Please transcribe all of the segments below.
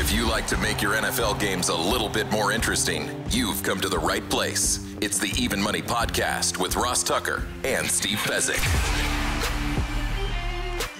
If you like to make your NFL games a little bit more interesting, you've come to the right place. It's the Even Money Podcast with Ross Tucker and Steve Fezzik.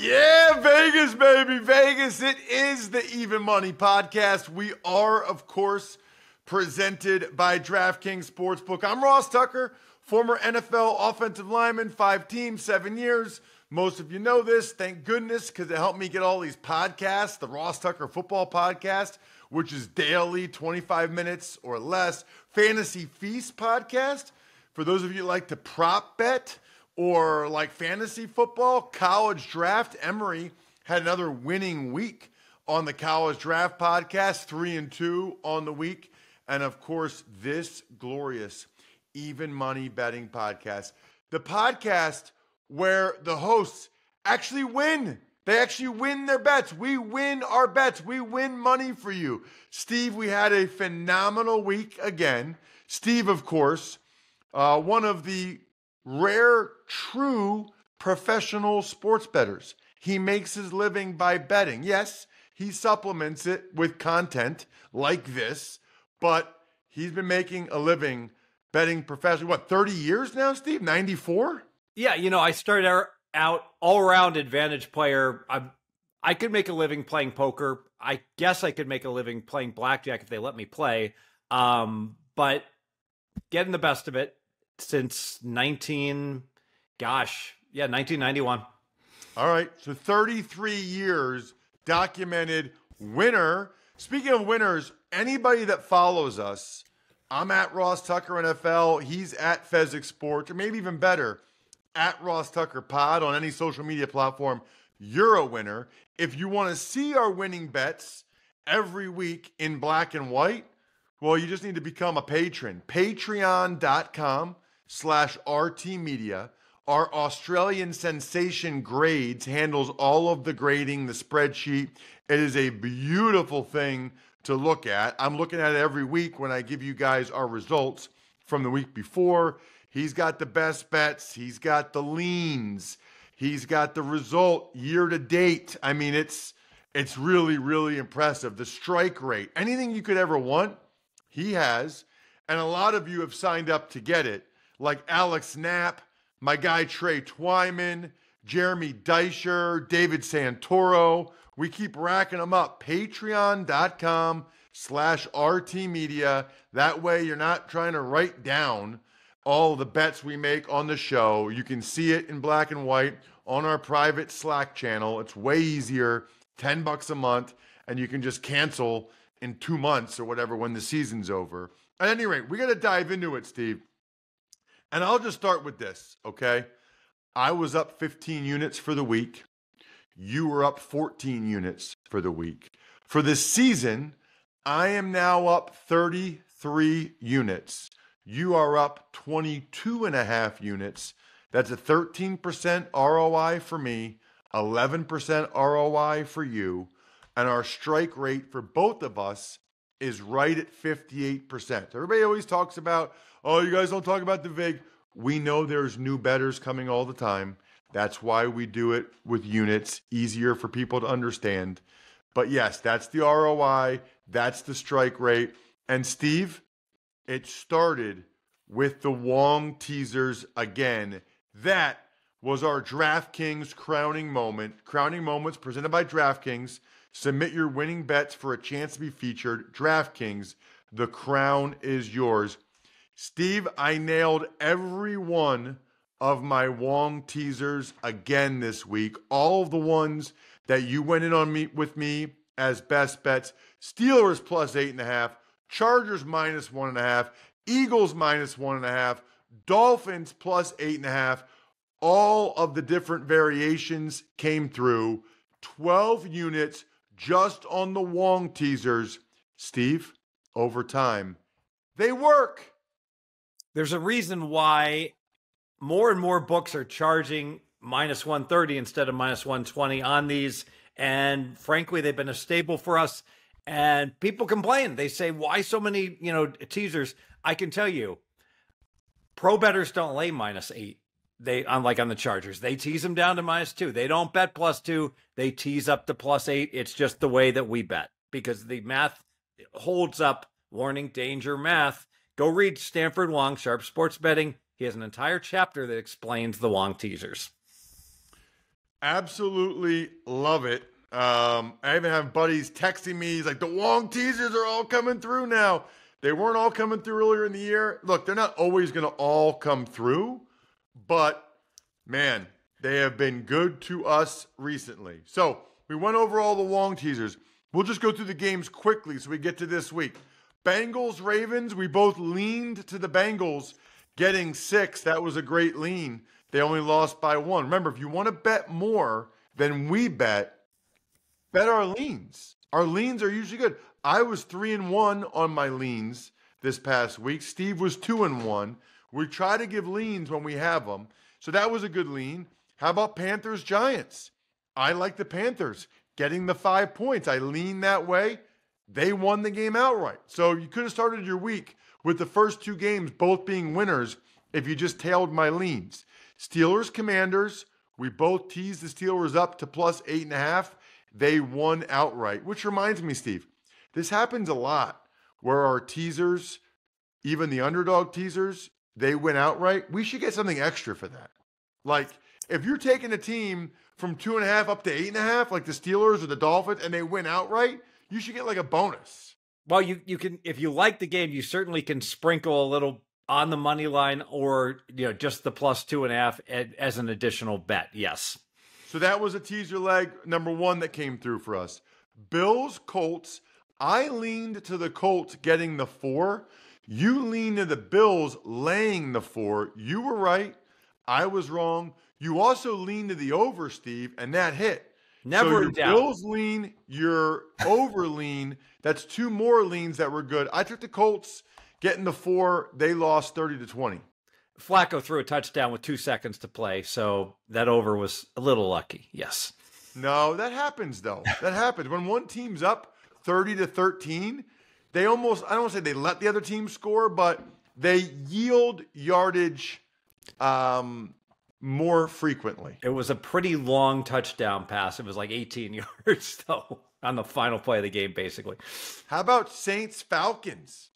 Yeah, Vegas, baby, Vegas. It is the Even Money Podcast. We are, of course, presented by DraftKings Sportsbook. I'm Ross Tucker, former NFL offensive lineman, 5 teams, 7 years. Most of you know this, thank goodness, because it helped me get all these podcasts, the Ross Tucker Football Podcast, which is daily, 25 minutes or less. Fantasy Feast Podcast, for those of you who like to prop bet or like fantasy football. College Draft, Emory had another winning week on the College Draft Podcast, 3-2 on the week. And of course, this glorious Even Money Betting Podcast, the podcast where the hosts actually win. They actually win their bets. We win our bets. We win money for you. Steve, we had a phenomenal week again. Steve, of course, one of the rare, true professional sports bettors. He makes his living by betting. Yes, he supplements it with content like this, but he's been making a living betting professionally. What, 30 years now, Steve? 94? Yeah, you know, I started out all-around advantage player. I could make a living playing poker. I guess I could make a living playing blackjack if they let me play. But getting the best of it since 1991. All right, so 33 years, documented winner. Speaking of winners, anybody that follows us, I'm at Ross Tucker NFL. He's at Fezzik Sports, or maybe even better, at Ross Tucker Pod on any social media platform. You're a winner. If you want to see our winning bets every week in black and white, well, you just need to become a patron. Patreon.com/RTmedia. Our Australian sensation Grades handles all of the grading, the spreadsheet. It is a beautiful thing to look at. I'm looking at it every week when I give you guys our results from the week before. He's got the best bets. He's got the leans. He's got the result year to date. I mean, it's really, really impressive. The strike rate, anything you could ever want, he has. And a lot of you have signed up to get it, like Alex Knapp, my guy Trey Twyman, Jeremy Deisher, David Santoro. We keep racking them up. Patreon.com/RTmedia. That way you're not trying to write down all the bets we make on the show. You can see it in black and white on our private Slack channel. It's way easier, $10 a month, and you can just cancel in 2 months or whatever when the season's over. At any rate, we got to dive into it, Steve. And I'll just start with this, okay? I was up 15 units for the week. You were up 14 units for the week. For the season, I am now up 33 units. You are up 22.5 units. That's a 13% ROI for me, 11% ROI for you. And our strike rate for both of us is right at 58%. Everybody always talks about, oh, you guys don't talk about the VIG. We know there's new bettors coming all the time. That's why we do it with units, easier for people to understand. But yes, that's the ROI. That's the strike rate. And Steve, it started with the Wong teasers again. That was our DraftKings crowning moment. Crowning moments presented by DraftKings. Submit your winning bets for a chance to be featured. DraftKings, the crown is yours. Steve, I nailed every one of my Wong teasers again this week. All of the ones that you went in on me with me as best bets. Steelers plus 8.5. Chargers minus 1.5. Eagles minus 1.5. Dolphins plus 8.5. All of the different variations came through. 12 units just on the Wong teasers. Steve, over time, they work. There's a reason why more and more books are charging minus 130 instead of minus 120 on these. And frankly, they've been a staple for us. And people complain. They say, why so many, teasers? I can tell you, pro bettors don't lay -8. They, unlike on the Chargers, they tease them down to -2. They don't bet +2. They tease up to +8. It's just the way that we bet because the math holds up. Warning, danger, math. Go read Stanford Wong, Sharp Sports Betting. He has an entire chapter that explains the Wong teasers. Absolutely love it. I even have buddies texting me. He's like, the Wong teasers are all coming through now. They weren't all coming through earlier in the year. Look, they're not always going to all come through, but man, they have been good to us recently. So we went over all the Wong teasers. We'll just go through the games quickly so we get to this week. Bengals, Ravens, we both leaned to the Bengals getting 6. That was a great lean. They only lost by 1. Remember, if you want to bet more than we bet our leans. Our leans are usually good. I was 3-1 on my leans this past week. Steve was 2-1. We try to give leans when we have them. So that was a good lean. How about Panthers, Giants? I like the Panthers getting the 5 points. I lean that way. They won the game outright. So you could have started your week with the first 2 games both being winners if you just tailed my leans. Steelers, Commanders, we both teased the Steelers up to plus 8.5. They won outright, which reminds me, Steve, this happens a lot where our teasers, even the underdog teasers, they win outright. We should get something extra for that. Like if you're taking a team from 2.5 up to 8.5, like the Steelers or the Dolphins, and they win outright, you should get like a bonus. Well, you can, if you like the game, you certainly can sprinkle a little on the money line or, just the plus 2.5 as an additional bet. Yes. So that was a teaser leg number 1 that came through for us. Bills, Colts. I leaned to the Colts getting the 4. You leaned to the Bills laying the 4. You were right. I was wrong. You also leaned to the over, Steve, and that hit. Never so your in doubt. Bills lean, your over lean. That's 2 more leans that were good. I took the Colts getting the 4. They lost 30-20. Flacco threw a touchdown with 2 seconds to play, so that over was a little lucky. Yes. No, that happens though. That happens when one team's up 30-13. They almost, I don't want to say they let the other team score, but they yield yardage more frequently. It was a pretty long touchdown pass. It was like 18 yards though on the final play of the game, basically. How about Saints Falcons?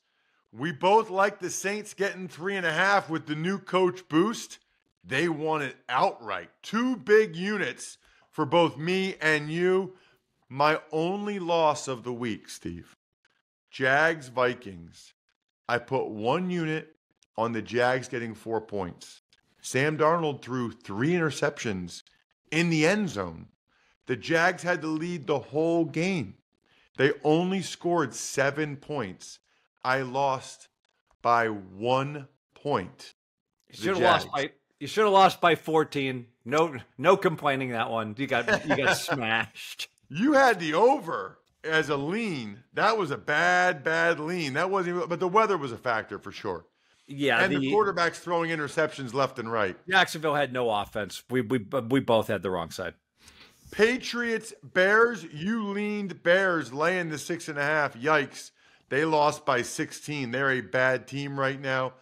We both like the Saints getting 3.5 with the new coach boost. They won it outright. 2 big units for both me and you. My only loss of the week, Steve. Jags Vikings. I put 1 unit on the Jags getting 4 points. Sam Darnold threw 3 interceptions in the end zone. The Jags had to lead the whole game. They only scored 7 points. I lost by 1 point. You should have lost by 14. No complaining that one. You got smashed. You had the over as a lean. That was a bad lean. That wasn't even, but the weather was a factor for sure. Yeah, and the quarterbacks throwing interceptions left and right. Jacksonville had no offense. We both had the wrong side. Patriots, Bears. You leaned Bears laying the 6.5. Yikes. They lost by 16. They're a bad team right now.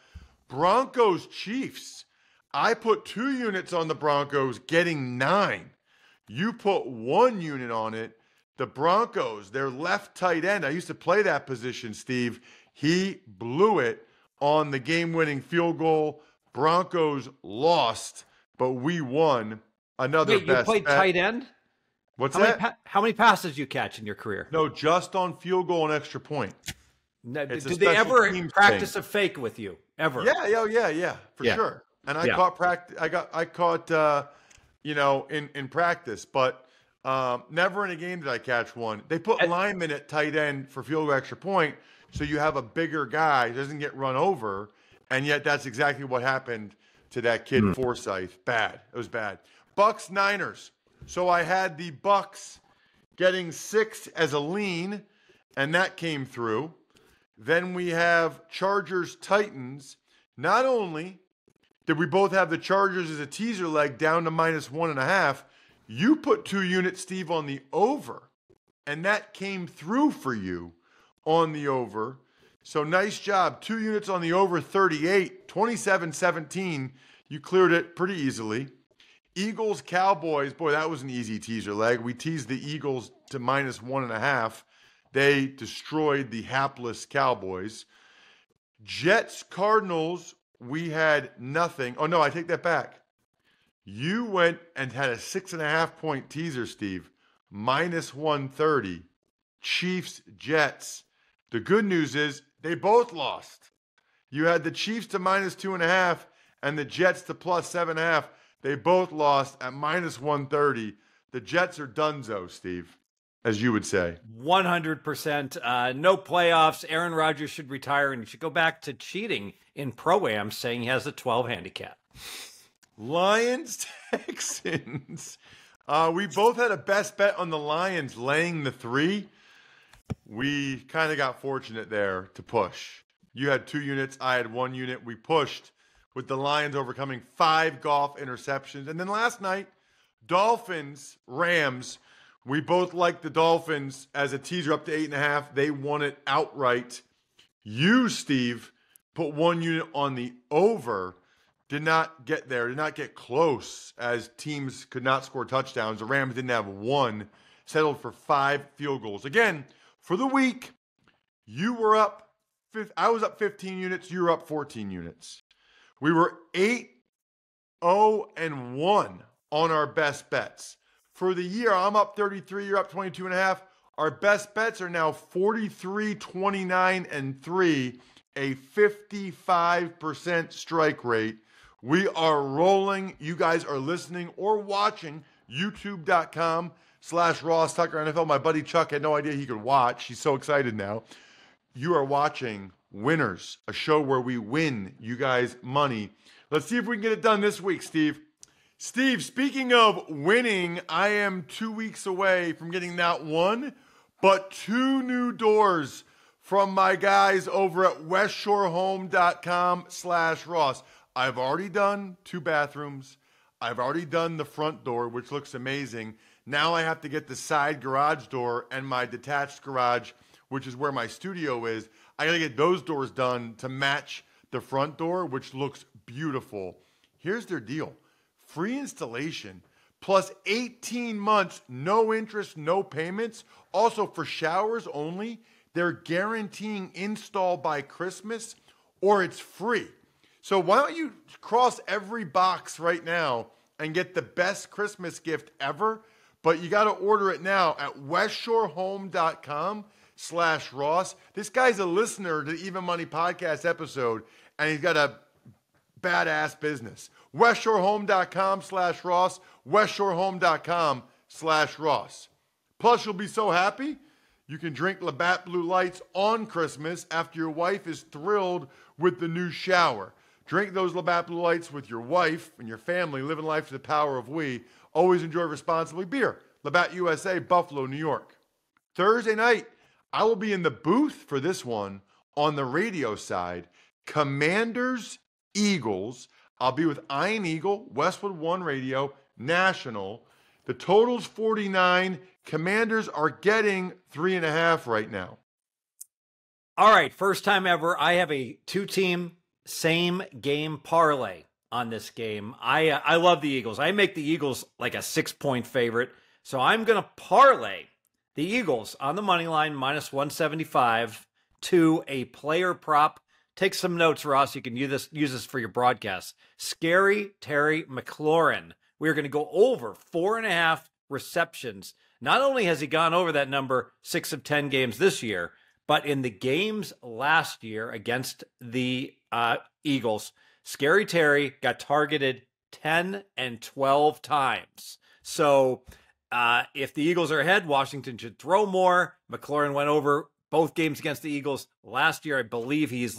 Broncos, Chiefs. I put 2 units on the Broncos getting 9. You put 1 unit on it. The Broncos, their left tight end. I used to play that position, Steve. He blew it on the game-winning field goal. Broncos lost, but we won. Another Wait, you played bet. Tight end? What's that? How many passes did you catch in your career? No, just on field goal and extra point. Did they ever practice a fake with you? Ever? Yeah, for sure. And I caught in practice, but never in a game did I catch one. They put linemen at tight end for field goal extra point, so you have a bigger guy who doesn't get run over, and yet that's exactly what happened to that kid Forsyth. Bad. It was bad. Bucks Niners. So I had the Bucks getting 6 as a lean, and that came through. Then we have Chargers Titans. Not only did we both have the Chargers as a teaser leg down to minus 1.5, you put 2 units, Steve, on the over, and that came through for you on the over. So nice job. 2 units on the over 38, 27-17. You cleared it pretty easily. Eagles, Cowboys. Boy, that was an easy teaser leg. We teased the Eagles to minus 1.5. They destroyed the hapless Cowboys. Jets, Cardinals, we had nothing. Oh, no, I take that back. You went and had a 6.5-point teaser, Steve. -130. Chiefs, Jets. The good news is they both lost. You had the Chiefs to -2.5 and the Jets to +7.5. They both lost at -130. The Jets are donezo, Steve, as you would say. 100%. No playoffs. Aaron Rodgers should retire and he should go back to cheating in Pro-Am, saying he has a 12 handicap. Lions, Texans. We both had a best bet on the Lions laying the 3. We kind of got fortunate there to push. You had 2 units. I had 1 unit. We pushed with the Lions overcoming 5 golf interceptions. And then last night, Dolphins, Rams. We both liked the Dolphins as a teaser up to 8.5. They won it outright. You, Steve, put 1 unit on the over. Did not get there, did not get close as teams could not score touchdowns. The Rams didn't have 1, settled for 5 field goals. Again, for the week, you were up, I was up 15 units, you were up 14 units. We were 8-0-1 on our best bets. For the year, I'm up 33, you're up 22.5. Our best bets are now 43, 29, and 3, a 55% strike rate. We are rolling. You guys are listening or watching youtube.com/Ross Tucker NFL. My buddy Chuck had no idea he could watch. He's so excited now. You are watching Winners, a show where we win you guys money. Let's see if we can get it done this week, Steve. Steve, speaking of winning, I am 2 weeks away from getting not 1, but 2 new doors from my guys over at westshorehome.com/Ross. I've already done 2 bathrooms. I've already done the front door, which looks amazing. Now I have to get the side garage door and my detached garage, which is where my studio is. I got to get those doors done to match the front door, which looks beautiful. Here's their deal. Free installation, plus 18 months, no interest, no payments. Also for showers only, they're guaranteeing install by Christmas or it's free. So why don't you cross every box right now and get the best Christmas gift ever? But you got to order it now at westshorehome.com/Ross. This guy's a listener to the Even Money podcast episode, and he's got a badass business. westshorehome.com/Ross, westshorehome.com/Ross. Plus, you'll be so happy, you can drink Labatt Blue Lights on Christmas after your wife is thrilled with the new shower. Drink those Labatt Blue Lights with your wife and your family, living life to the power of we. Always enjoy responsibly. Beer, Labatt USA, Buffalo, New York. Thursday night, I will be in the booth for this one on the radio side. Commanders, Eagles. I'll be with Iron Eagle, Westwood One Radio, National. The total's 49. Commanders are getting 3.5 right now. All right, first time ever, I have a 2-team same game parlay on this game. I love the Eagles. I make the Eagles like a 6-point favorite. So I'm going to parlay the Eagles on the money line -175 to a player prop. Take some notes, Ross. You can use this for your broadcast. Scary Terry McLaurin. We're going to go over 4.5 receptions. Not only has he gone over that number 6 of 10 games this year, but in the games last year against the Eagles, Scary Terry got targeted 10 and 12 times. So if the Eagles are ahead, Washington should throw more. McLaurin went over both games against the Eagles last year. I believe he's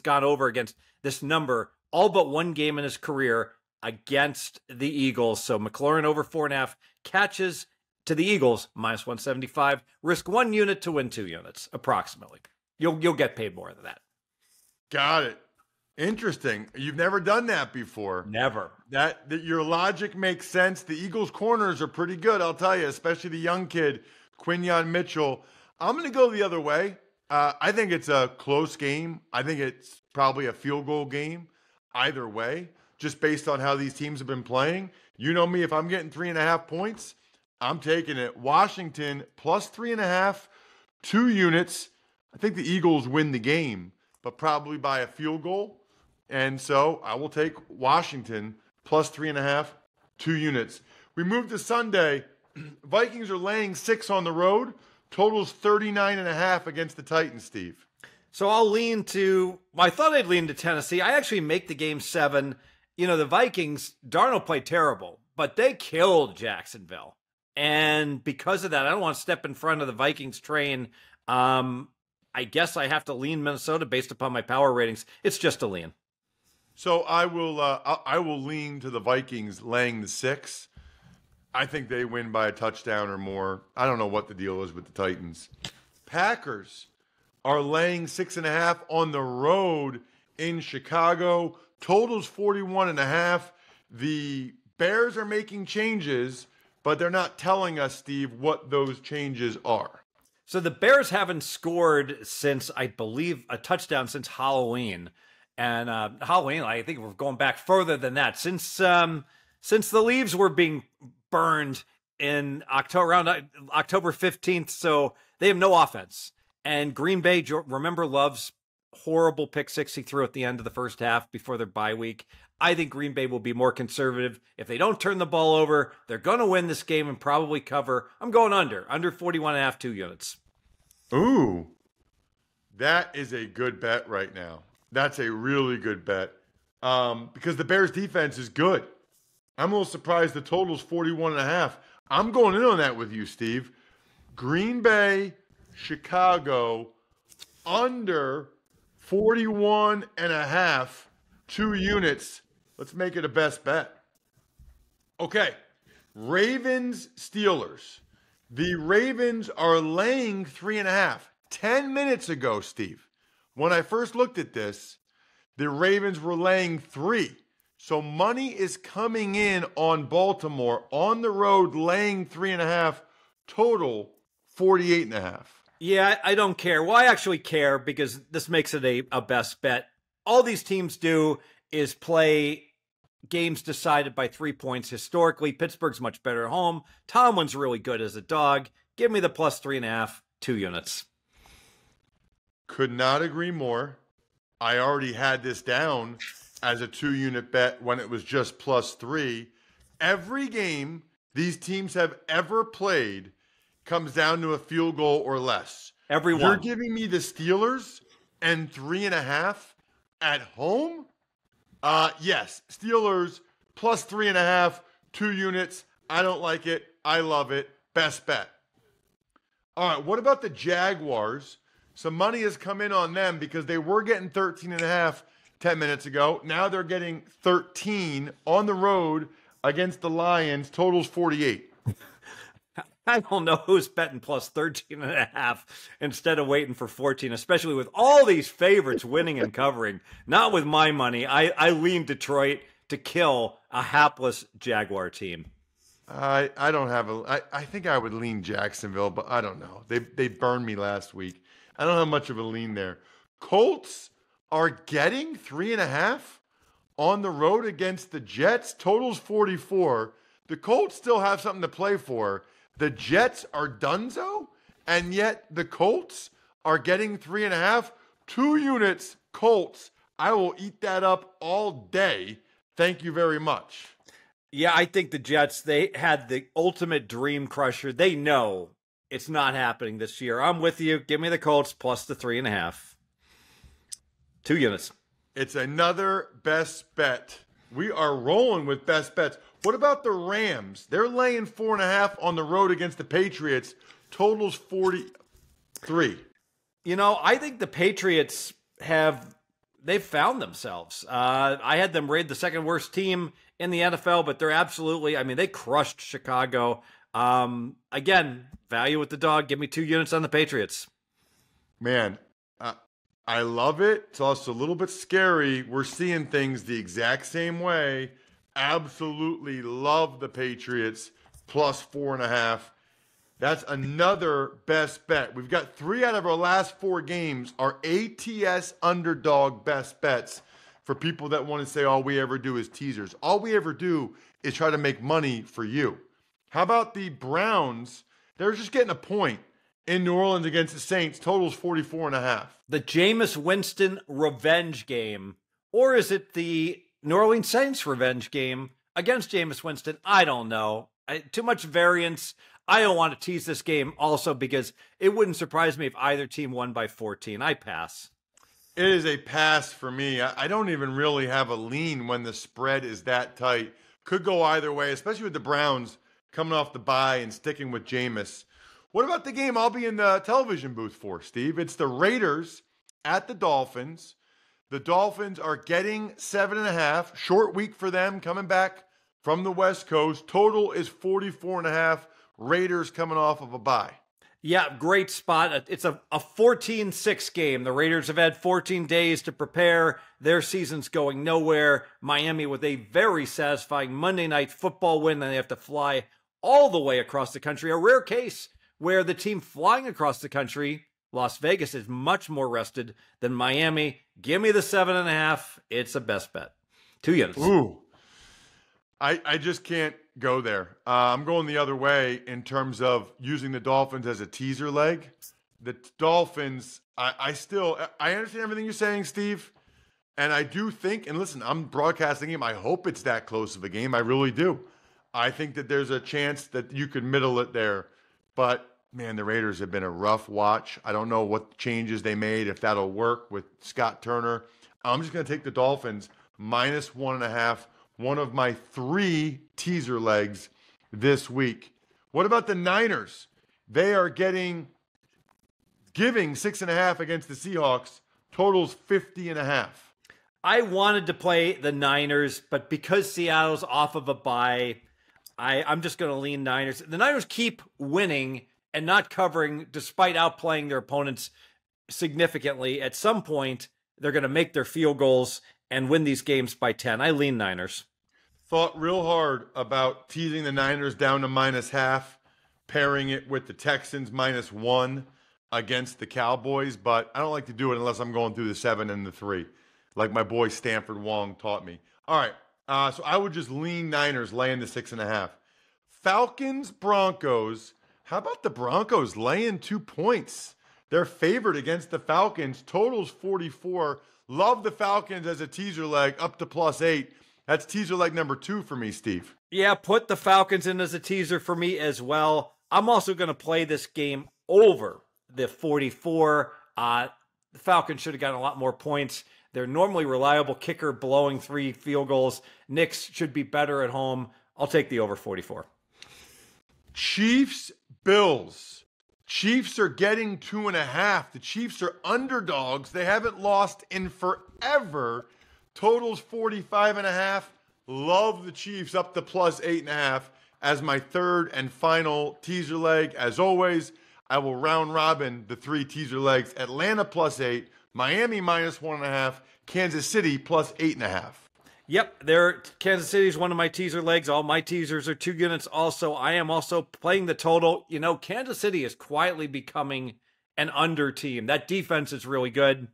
gone over against this number all but 1 game in his career against the Eagles. So McLaurin over 4.5 catches to the Eagles -175. Risk 1 unit to win 2 units approximately. You'll get paid more than that. Got it. Interesting. You've never done that before. Never. That your logic makes sense. The Eagles' corners are pretty good, I'll tell you, especially the young kid, Quinyon Mitchell. I'm going to go the other way. I think it's a close game. I think it's probably a field goal game either way, just based on how these teams have been playing. You know me, if I'm getting 3.5 points, I'm taking it. Washington plus 3.5 2 units. I think the Eagles win the game, but probably by a field goal. And so I will take Washington plus 3.5, 2 units. We move to Sunday. Vikings are laying 6 on the road. Totals 39.5 against the Titans, Steve. So I thought I'd lean to Tennessee. I actually make the game 7. The Vikings, Darnold played terrible, but they killed Jacksonville. And because of that, I don't want to step in front of the Vikings train. I guess I have to lean Minnesota based upon my power ratings. It's just a lean. So I will lean to the Vikings laying the 6. I think they win by a touchdown or more. I don't know what the deal is with the Titans. Packers are laying 6.5 on the road in Chicago. Totals 41.5. The Bears are making changes, but they're not telling us, Steve, what those changes are. So the Bears haven't scored since, I believe, a touchdown since Halloween. And Halloween, I think we're going back further than that. Since the leaves were being burned in around October 15th, so they have no offense. And Green Bay, remember Love's horrible pick 6 he threw at the end of the first half before their bye week. I think Green Bay will be more conservative. If they don't turn the ball over, they're going to win this game and probably cover. I'm going under 41.5, 2 units. Ooh, that is a good bet right now. That's a really good bet because the Bears defense is good. I'm a little surprised the total's 41.5. I'm going in on that with you, Steve. Green Bay, Chicago, under 41.5, 2 units. Let's make it a best bet. Okay, Ravens, Steelers. The Ravens are laying 3.5. 10 minutes ago, Steve, when I first looked at this, the Ravens were laying 3. So money is coming in on Baltimore on the road, laying 3.5, total 48.5. Yeah, I don't care. Well, I actually care because this makes it a best bet. All these teams do is play games decided by 3 points. Historically, Pittsburgh's much better at home. Tomlin's really good as a dog. Give me the plus 3.5, 2 units. Could not agree more. I already had this down as a 2-unit bet when it was just plus 3. Every game these teams have ever played comes down to a field goal or less. Every one. You're giving me the Steelers and 3.5 at home? Yes, Steelers plus 3.5, 2 units. I don't like it. I love it. Best bet. All right, what about the Jaguars? Some money has come in on them because they were getting 13.5 10 minutes ago. Now they're getting 13 on the road against the Lions. Totals 48. I don't know who's betting plus 13.5 instead of waiting for 14, especially with all these favorites winning and covering. Not with my money. I lean Detroit to kill a hapless Jaguar team. I don't have I think I would lean Jacksonville, but I don't know. They burned me last week. I don't have much of a lean there. Colts are getting 3.5 on the road against the Jets. Totals 44. The Colts still have something to play for. The Jets are donezo, and yet the Colts are getting 3.5. 2 units, Colts. I will eat that up all day. Thank you very much. Yeah, I think the Jets, they had the ultimate dream crusher. They know it's not happening this year. I'm with you. Give me the Colts plus the 3.5. 2 units. It's another best bet. We are rolling with best bets. What about the Rams? They're laying 4.5 on the road against the Patriots. Totals 43. I think the Patriots they've found themselves. I had them rated the second worst team in the NFL, but they're absolutely, they crushed Chicago. Again, value with the dog. Give me 2 units on the Patriots. Man, I love it. It's also a little bit scary. We're seeing things the exact same way. Absolutely love the Patriots plus 4.5. That's another best bet. We've got 3 out of our last 4 games are ATS underdog best bets for people that want to say all we ever do is teasers. All we ever do is try to make money for you. How about the Browns? They're just getting a point in New Orleans against the Saints. Totals 44.5. The Jameis Winston revenge game. Or is it the New Orleans Saints revenge game against Jameis Winston? I don't know. Too much variance. I don't want to tease this game also because it wouldn't surprise me if either team won by 14. I pass. It is a pass for me. I don't even really have a lean when the spread is that tight. Could go either way, especially with the Browns coming off the bye and sticking with Jameis. What about the game I'll be in the television booth for, Steve? It's the Raiders at the Dolphins. The Dolphins are getting 7.5. Short week for them, coming back from the West Coast. Total is 44.5. Raiders coming off of a bye. Yeah, great spot. It's a 14-6 game. The Raiders have had 14 days to prepare. Their season's going nowhere. Miami with a very satisfying Monday Night Football win. Then they have to fly all the way across the country. A rare case where the team flying across the country, Las Vegas, is much more rested than Miami. Give me the 7.5. It's a best bet. 2 units. Ooh. I just can't go there. I'm going the other way in terms of using the Dolphins as a teaser leg. The Dolphins, I understand everything you're saying, Steve. And I do think, and listen, I'm broadcasting him. I hope it's that close of a game. I really do. I think that there's a chance that you could middle it there. But, man, the Raiders have been a rough watch. I don't know what changes they made, if that'll work with Scott Turner. I'm just going to take the Dolphins minus 1.5. One of my 3 teaser legs this week. What about the Niners? They are giving 6.5 against the Seahawks. Totals 50.5. I wanted to play the Niners, but because Seattle's off of a bye, I'm just going to lean Niners. The Niners keep winning and not covering despite outplaying their opponents significantly. At some point, they're going to make their field goals and win these games by 10. I lean Niners. Thought real hard about teasing the Niners down to -0.5, pairing it with the Texans -1 against the Cowboys, but I don't like to do it unless I'm going through the 7 and the 3, like my boy Stanford Wong taught me. All right, so I would just lean Niners laying the 6.5. Falcons, Broncos. How about the Broncos laying 2 points? They're favored against the Falcons. Totals 44. Love the Falcons as a teaser leg up to +8. That's teaser leg number 2 for me, Steve. Yeah, put the Falcons in as a teaser for me as well. I'm also going to play this game over the 44. The Falcons should have gotten a lot more points. They're normally reliable kicker blowing 3 field goals. Knicks should be better at home. I'll take the over 44. Chiefs, Bills. Chiefs are getting 2.5. The Chiefs are underdogs. They haven't lost in forever. Totals 45.5. Love the Chiefs up to +8.5 as my third and final teaser leg. As always, I will round robin the 3 teaser legs. Atlanta +8, Miami -1.5, Kansas City +8.5. Yep, Kansas City is one of my teaser legs. All my teasers are 2 units also. I am also playing the total. You know, Kansas City is quietly becoming an under team. That defense is really good.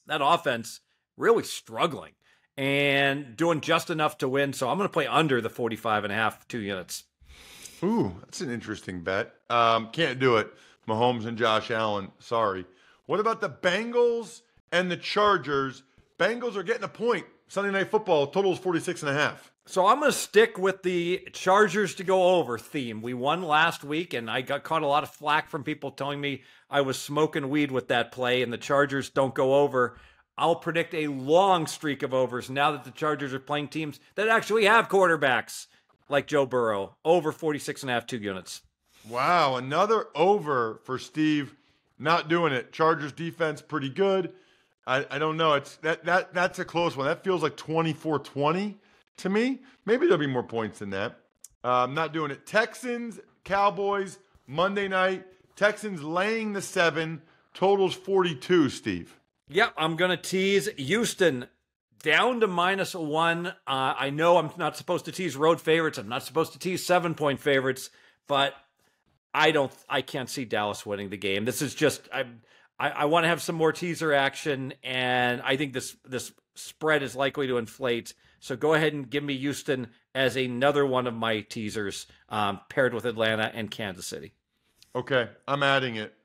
That offense really struggling and doing just enough to win. So I'm going to play under the 45.5, 2 units. Ooh, that's an interesting bet. Can't do it. Mahomes and Josh Allen. Sorry. What about the Bengals and the Chargers? Bengals are getting a point. Sunday Night Football, totals 46.5. So I'm going to stick with the Chargers to go over theme. We won last week, and I got caught a lot of flack from people telling me I was smoking weed with that play, and the Chargers don't go over. I'll predict a long streak of overs now that the Chargers are playing teams that actually have quarterbacks like Joe Burrow. Over 46.5, 2 units. Wow, another over for Steve. Not doing it. Chargers defense pretty good. I don't know. That's a close one. That feels like 24-20 to me. Maybe there'll be more points than that. Not doing it. Texans, Cowboys, Monday night. Texans laying the 7. Totals 42, Steve. Yep, I'm going to tease Houston down to -1. I know I'm not supposed to tease road favorites. I'm not supposed to tease 7-point favorites, but I can't see Dallas winning the game. This is just, I want to have some more teaser action, and I think this spread is likely to inflate. So go ahead and give me Houston as another one of my teasers, paired with Atlanta and Kansas City. Okay, I'm adding it.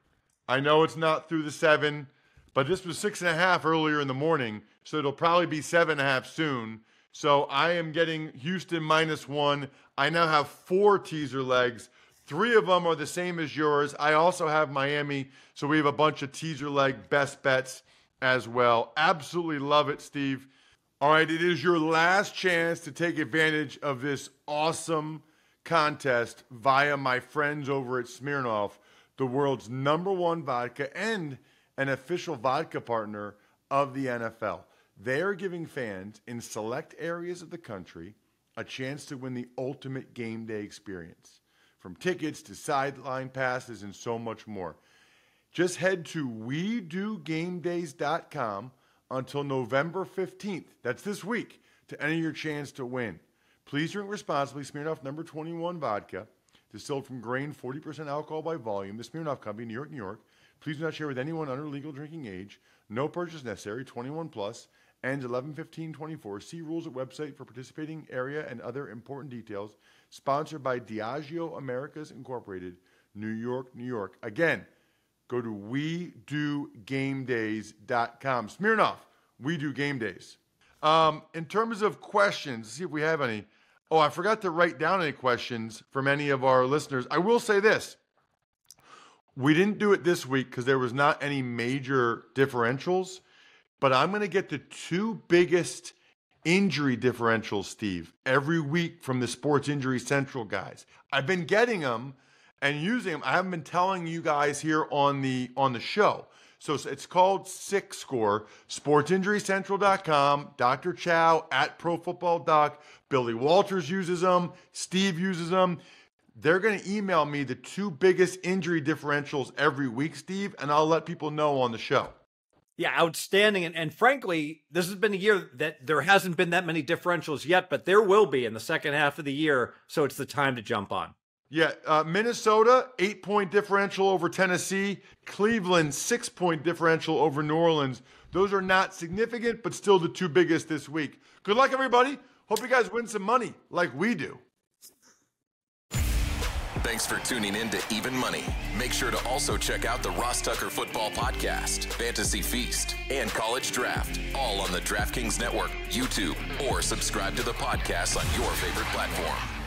I know it's not through the 7, but this was 6.5 earlier in the morning, so it'll probably be 7.5 soon. So I am getting Houston -1. I now have 4 teaser legs. 3 of them are the same as yours. I also have Miami, so we have a bunch of teaser leg best bets as well. Absolutely love it, Steve. All right, it is your last chance to take advantage of this awesome contest via my friends over at Smirnoff, the world's #1 vodka and an official vodka partner of the NFL. They are giving fans in select areas of the country a chance to win the ultimate game day experience, from tickets to sideline passes and so much more. Just head to WeDoGameDays.com until November 15th, that's this week, to enter your chance to win. Please drink responsibly. Smirnoff No. 21 vodka, distilled from grain, 40% alcohol by volume. The Smirnoff Company, New York, New York. Please do not share with anyone under legal drinking age. No purchase necessary. 21 plus. Ends 11/15/24. See rules at website for participating area and other important details. Sponsored by Diageo Americas Incorporated, New York, New York. Again, go to WeDoGameDays.com. Smirnoff, We Do Game Days. In terms of questions, see if we have any. Oh, I forgot to write down any questions from any of our listeners. I will say this. We didn't do it this week because there was not any major differentials, but I'm going to get the 2 biggest injury differentials, Steve, every week from the Sports Injury Central guys. I've been getting them and using them. I haven't been telling you guys here on the show. So it's called Sick Score, sportsinjurycentral.com, Dr. Chow at Pro Football Doc, Billy Walters uses them, Steve uses them. They're going to email me the 2 biggest injury differentials every week, Steve, and I'll let people know on the show. Yeah, outstanding. And frankly, this has been a year that there hasn't been that many differentials yet, but there will be in the second half of the year, so it's the time to jump on. Yeah, Minnesota, 8-point differential over Tennessee. Cleveland, 6-point differential over New Orleans. Those are not significant, but still the 2 biggest this week. Good luck, everybody. Hope you guys win some money like we do. Thanks for tuning in to Even Money. Make sure to also check out the Ross Tucker Football Podcast, Fantasy Feast, and College Draft, all on the DraftKings Network, YouTube, or subscribe to the podcast on your favorite platform.